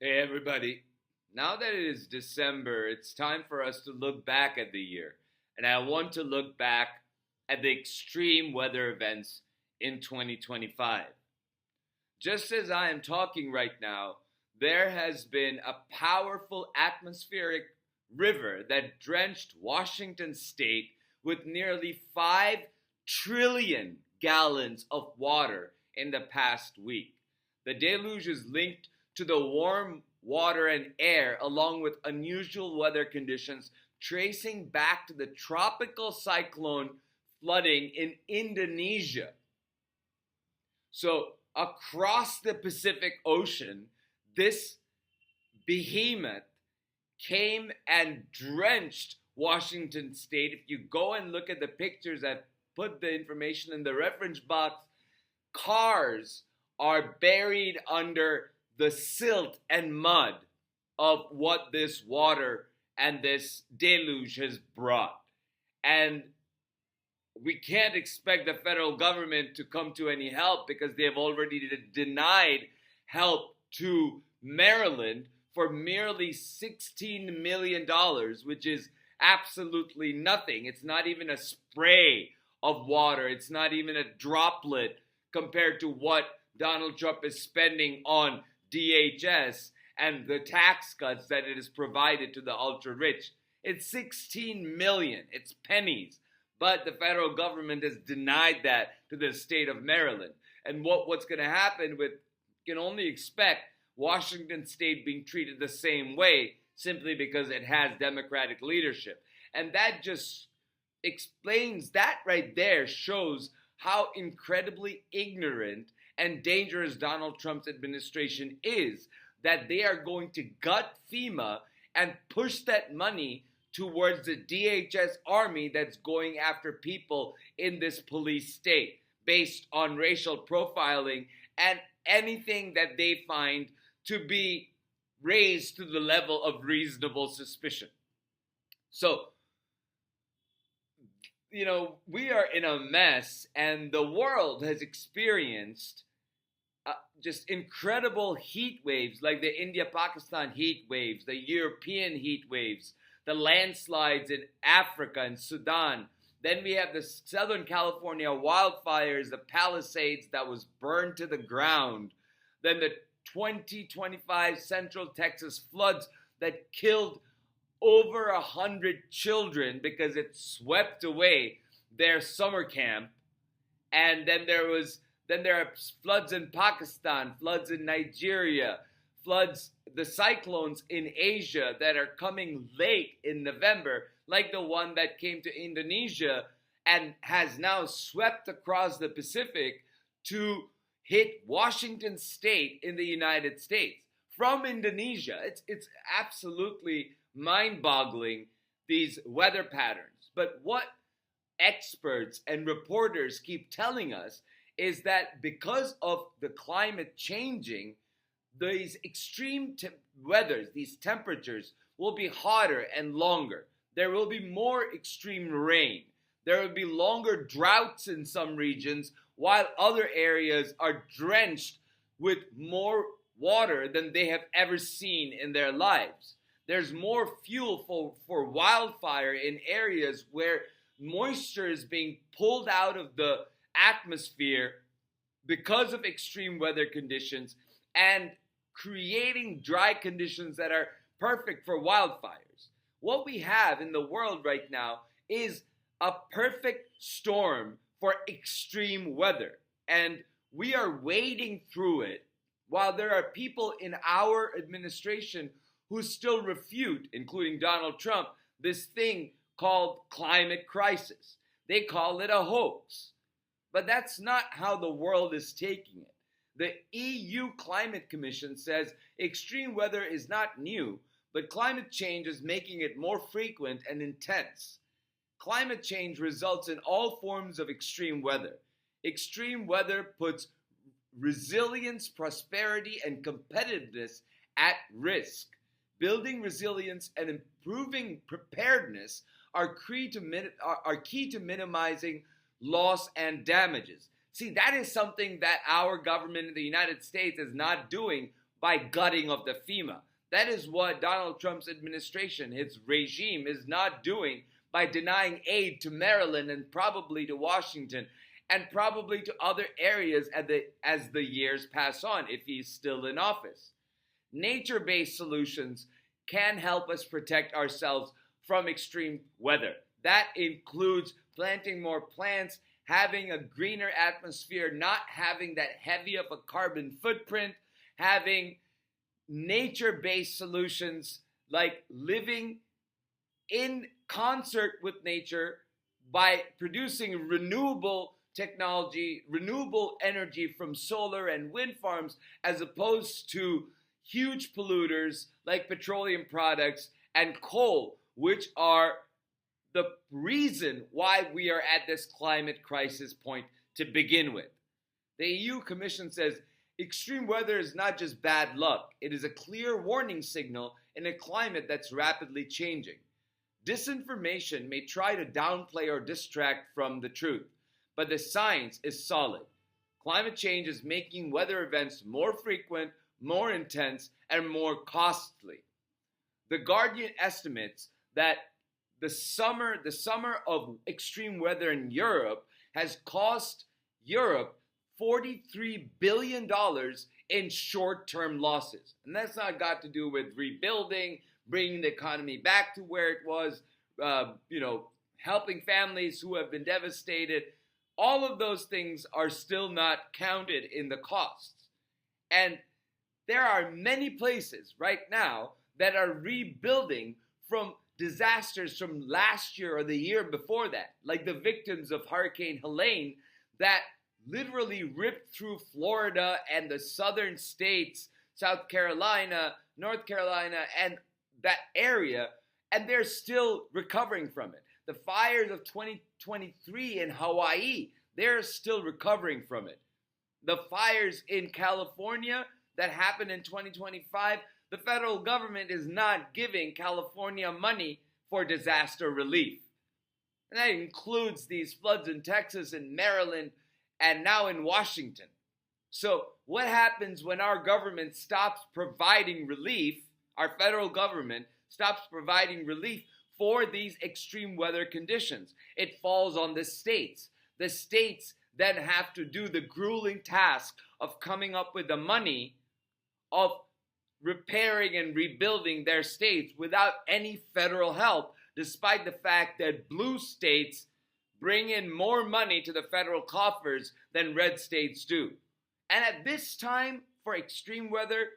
Hey, everybody. Now that it is December, it's time for us to look back at the year. And I want to look back at the extreme weather events in 2025. Just as I am talking right now, there has been a powerful atmospheric river that drenched Washington state with nearly 5 trillion gallons of water in the past week. The deluge is linked to the warm water and air, along with unusual weather conditions, tracing back to the tropical cyclone flooding in Indonesia. So, across the Pacific Ocean, this behemoth came and drenched Washington state. If you go and look at the pictures, I put the information in the reference box. Cars are buried under the silt and mud of what this water and this deluge has brought. And we can't expect the federal government to come to any help because they have already denied help to Maryland for merely $16 million, which is absolutely nothing. It's not even a spray of water. It's not even a droplet compared to what Donald Trump is spending on DHS and the tax cuts that it has provided to the ultra rich. It's 16 million. It's pennies. But the federal government has denied that to the state of Maryland. And what's going to happen with, you can only expect Washington state being treated the same way simply because it has Democratic leadership. And that just explains, that right there shows how incredibly ignorant and dangerous Donald Trump's administration is, that they are going to gut FEMA and push that money towards the DHS army that's going after people in this police state based on racial profiling and anything that they find to be raised to the level of reasonable suspicion. So, we are in a mess, and the world has experienced just incredible heat waves like the India-Pakistan heat waves, the European heat waves, the landslides in Africa and Sudan. Then we have the Southern California wildfires, the Palisades that was burned to the ground. Then the 2025 Central Texas floods that killed over 100 children because it swept away their summer camp. And then there are floods in Pakistan, floods in Nigeria, floods, the cyclones in Asia that are coming late in November, like the one that came to Indonesia and has now swept across the Pacific to hit Washington state in the United States from Indonesia. It's absolutely mind-boggling, these weather patterns. But what experts and reporters keep telling us is that because of the climate changing, these extreme weathers, these temperatures will be hotter and longer. There will be more extreme rain. There will be longer droughts in some regions, while other areas are drenched with more water than they have ever seen in their lives. There's more fuel for wildfire in areas where moisture is being pulled out of the atmosphere because of extreme weather conditions and creating dry conditions that are perfect for wildfires. What we have in the world right now is a perfect storm for extreme weather, and we are wading through it while there are people in our administration who still refute, including Donald Trump, this thing called climate crisis. They call it a hoax. But that's not how the world is taking it. The EU Climate Commission says extreme weather is not new, but climate change is making it more frequent and intense. Climate change results in all forms of extreme weather. Extreme weather puts resilience, prosperity, and competitiveness at risk. Building resilience and improving preparedness are key to minimizing loss and damages. See, that is something that our government in the United States is not doing by gutting of the FEMA. That is what Donald Trump's administration, his regime, is not doing by denying aid to Maryland and probably to Washington and probably to other areas as the years pass on if he's still in office. Nature-based solutions can help us protect ourselves from extreme weather. That includes planting more plants, having a greener atmosphere, not having that heavy of a carbon footprint, having nature-based solutions like living in concert with nature by producing renewable technology, renewable energy from solar and wind farms, as opposed to huge polluters like petroleum products and coal, which are the reason why we are at this climate crisis point to begin with. The EU Commission says extreme weather is not just bad luck, it is a clear warning signal in a climate that's rapidly changing. Disinformation may try to downplay or distract from the truth, but the science is solid. Climate change is making weather events more frequent, more intense, and more costly. The Guardian estimates that the summer of extreme weather in Europe has cost Europe $43 billion in short-term losses. And that's not got to do with rebuilding, bringing the economy back to where it was, helping families who have been devastated. All of those things are still not counted in the costs. And there are many places right now that are rebuilding from disasters from last year or the year before that, like the victims of Hurricane Helene that literally ripped through Florida and the southern states, South Carolina, North Carolina, and that area, and they're still recovering from it. The fires of 2023 in Hawaii, they're still recovering from it. The fires in California that happened in 2025, the federal government is not giving California money for disaster relief. And that includes these floods in Texas and Maryland and now in Washington. So what happens when our government stops providing relief, our federal government stops providing relief for these extreme weather conditions? It falls on the states. The states then have to do the grueling task of coming up with the money of repairing and rebuilding their states without any federal help, despite the fact that blue states bring in more money to the federal coffers than red states do. And at this time, for extreme weather,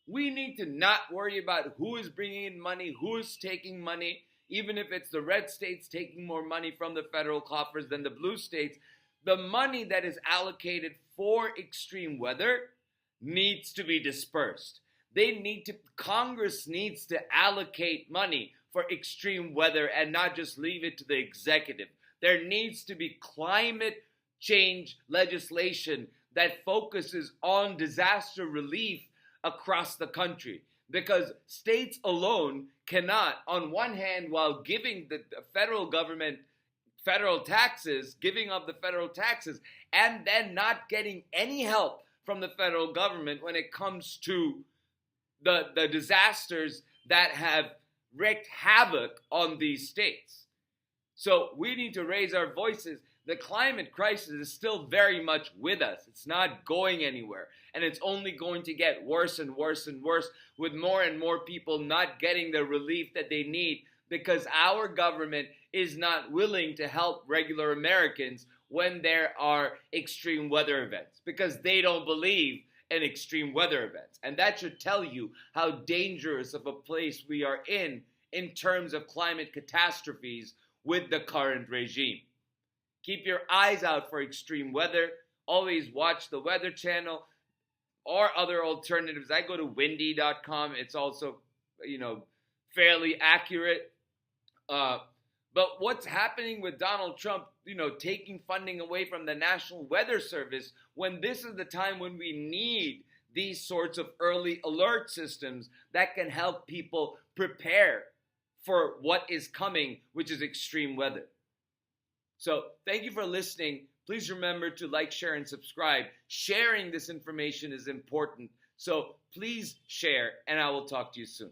we need to not worry about who is bringing in money, who is taking money, even if it's the red states taking more money from the federal coffers than the blue states. The money that is allocated for extreme weather needs to be dispersed. Congress needs to allocate money for extreme weather and not just leave it to the executive. There needs to be climate change legislation that focuses on disaster relief across the country, because states alone cannot, on one hand, while giving the federal government federal taxes, giving up the federal taxes, and then not getting any help from the federal government when it comes to the disasters that have wreaked havoc on these states. So we need to raise our voices. The climate crisis is still very much with us. It's not going anywhere. And it's only going to get worse and worse and worse, with more and more people not getting the relief that they need, because our government is not willing to help regular Americans when there are extreme weather events, because they don't believe in extreme weather events. And that should tell you how dangerous of a place we are in terms of climate catastrophes with the current regime. Keep your eyes out for extreme weather. Always watch the Weather Channel or other alternatives. I go to windy.com. It's also, fairly accurate. But what's happening with Donald Trump, taking funding away from the National Weather Service, when this is the time when we need these sorts of early alert systems that can help people prepare for what is coming, which is extreme weather. So thank you for listening. Please remember to like, share, and subscribe. Sharing this information is important So please share, and I will talk to you soon.